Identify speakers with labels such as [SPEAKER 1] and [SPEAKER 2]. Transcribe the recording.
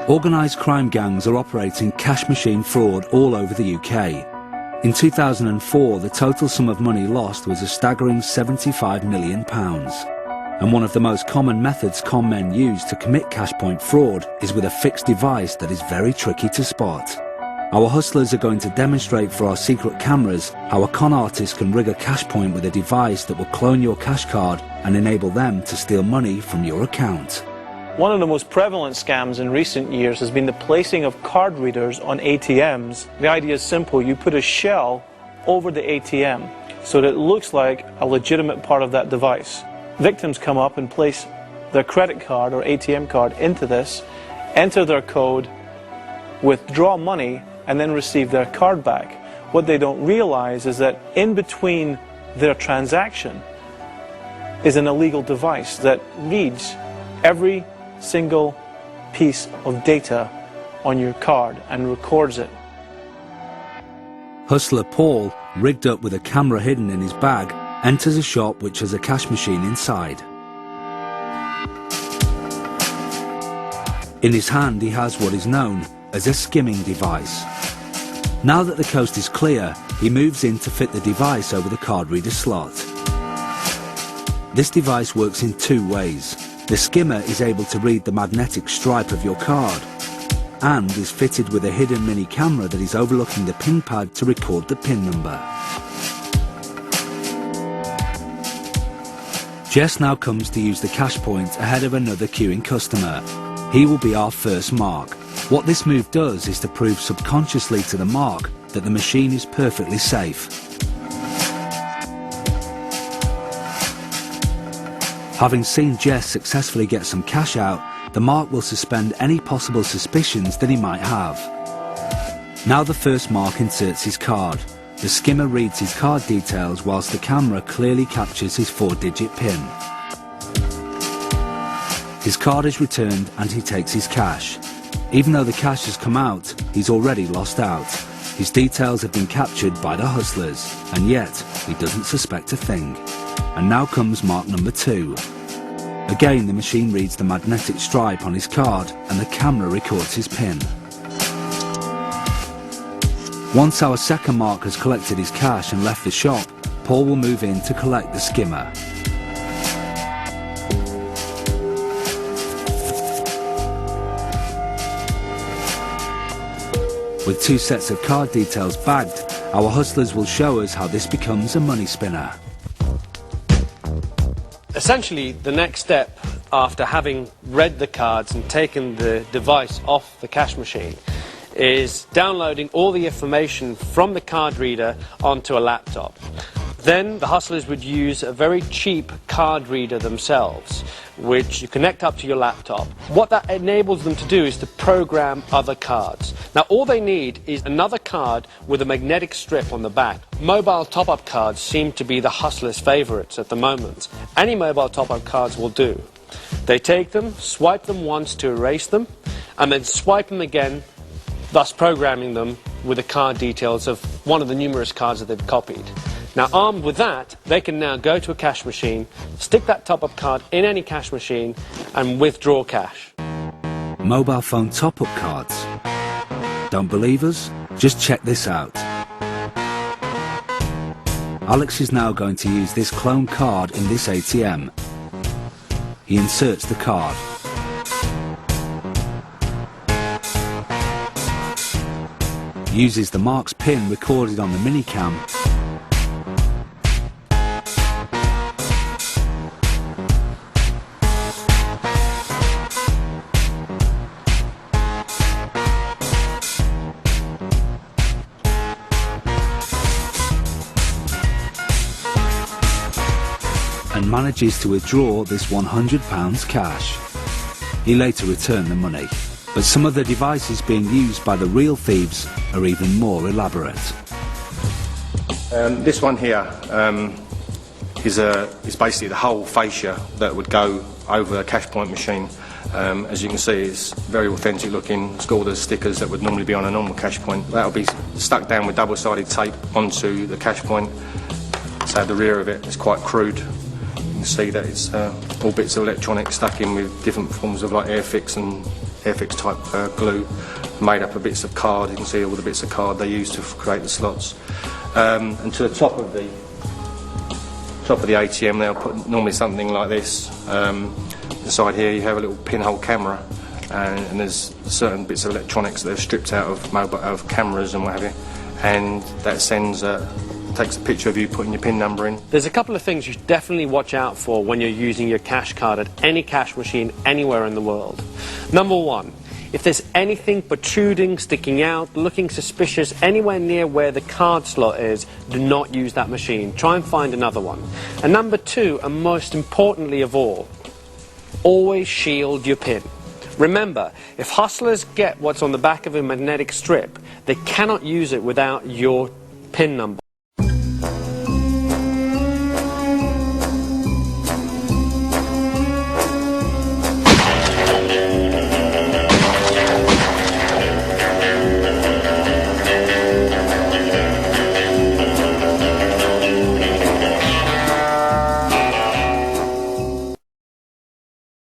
[SPEAKER 1] Organised crime gangs are operating cash machine fraud all over the UK. In 2004, the total sum of money lost was a staggering £75 million. And one of the most common methods con men use to commit cash point fraud is with a fixed device that is very tricky to spot. Our hustlers are going to demonstrate for our secret cameras how a con artist can rig a cash point with a device that will clone your cash card and enable them to steal money from your account.
[SPEAKER 2] One of the most prevalent scams in recent years has been the placing of card readers on ATMs. The idea is simple. You put a shell over the ATM so that it looks like a legitimate part of that device. Victims come up and place their credit card or ATM card into this, enter their code, withdraw money, and then receive their card back. What they don't realize is that in between their transaction is an illegal device that reads every single piece of data on your card and records it.
[SPEAKER 1] Hustler Paul, rigged up with a camera hidden in his bag, enters a shop which has a cash machine inside. In his hand he has what is known as a skimming device. Now that the coast is clear, he moves in to fit the device over the card reader slot. This device works in two ways. The skimmer is able to read the magnetic stripe of your card and is fitted with a hidden mini camera that is overlooking the pin pad to record the pin number. Jess now comes to use the cash point ahead of another queuing customer. He will be our first mark. What this move does is to prove subconsciously to the mark that the machine is perfectly safe. Having seen Jess successfully get some cash out, the mark will suspend any possible suspicions that he might have. Now the first mark inserts his card. The skimmer reads his card details whilst the camera clearly captures his 4-digit PIN. His card is returned and he takes his cash. Even though the cash has come out, he's already lost out. His details have been captured by the hustlers, and yet he doesn't suspect a thing. And now comes mark number 2. Again, the machine reads the magnetic stripe on his card and the camera records his PIN. Once our second mark has collected his cash and left the shop, Paul will move in to collect the skimmer. With 2 sets of card details bagged, our hustlers will show us how this becomes a money spinner.
[SPEAKER 3] Essentially, the next step after having read the cards and taken the device off the cash machine is downloading all the information from the card reader onto a laptop. Then the hustlers would use a very cheap card reader themselves, which you connect up to your laptop. What that enables them to do is to program other cards. Now all they need is another card with a magnetic strip on the back. Mobile top-up cards seem to be the hustlers' favourites at the moment. Any mobile top-up cards will do. They take them, swipe them once to erase them, and then swipe them again, thus programming them with the card details of one of the numerous cards that they've copied. Now, armed with that, they can now go to a cash machine, stick that top-up card in any cash machine, and withdraw cash.
[SPEAKER 1] Mobile phone top-up cards. Don't believe us? Just check this out. Alex is now going to use this clone card in this ATM. He inserts the card. Uses the mark's PIN recorded on the minicam and manages to withdraw this £100 cash. He later returned the money, but some of the devices being used by the real thieves are even more elaborate.
[SPEAKER 4] This one here is basically the whole fascia that would go over a cash point machine. As you can see, it's very authentic looking. It's got all the stickers that would normally be on a normal cash point. That'll be stuck down with double-sided tape onto the cash point. So the rear of it is quite crude. You can see that it's all bits of electronics stuck in with different forms of like Airfix and Airfix type glue made up of bits of card. You can see all the bits of card they use to create the slots. And to the top of the ATM they'll put normally something like this. Inside here you have a little pinhole camera, and there's certain bits of electronics that are stripped out of cameras and what have you, and that takes a picture of you putting your PIN number in.
[SPEAKER 3] There's a couple of things you should definitely watch out for when you're using your cash card at any cash machine anywhere in the world. Number one, if there's anything protruding, sticking out, looking suspicious anywhere near where the card slot is, do not use that machine. Try and find another one. And number two, and most importantly of all, always shield your PIN. Remember, if hustlers get what's on the back of a magnetic strip, they cannot use it without your PIN number.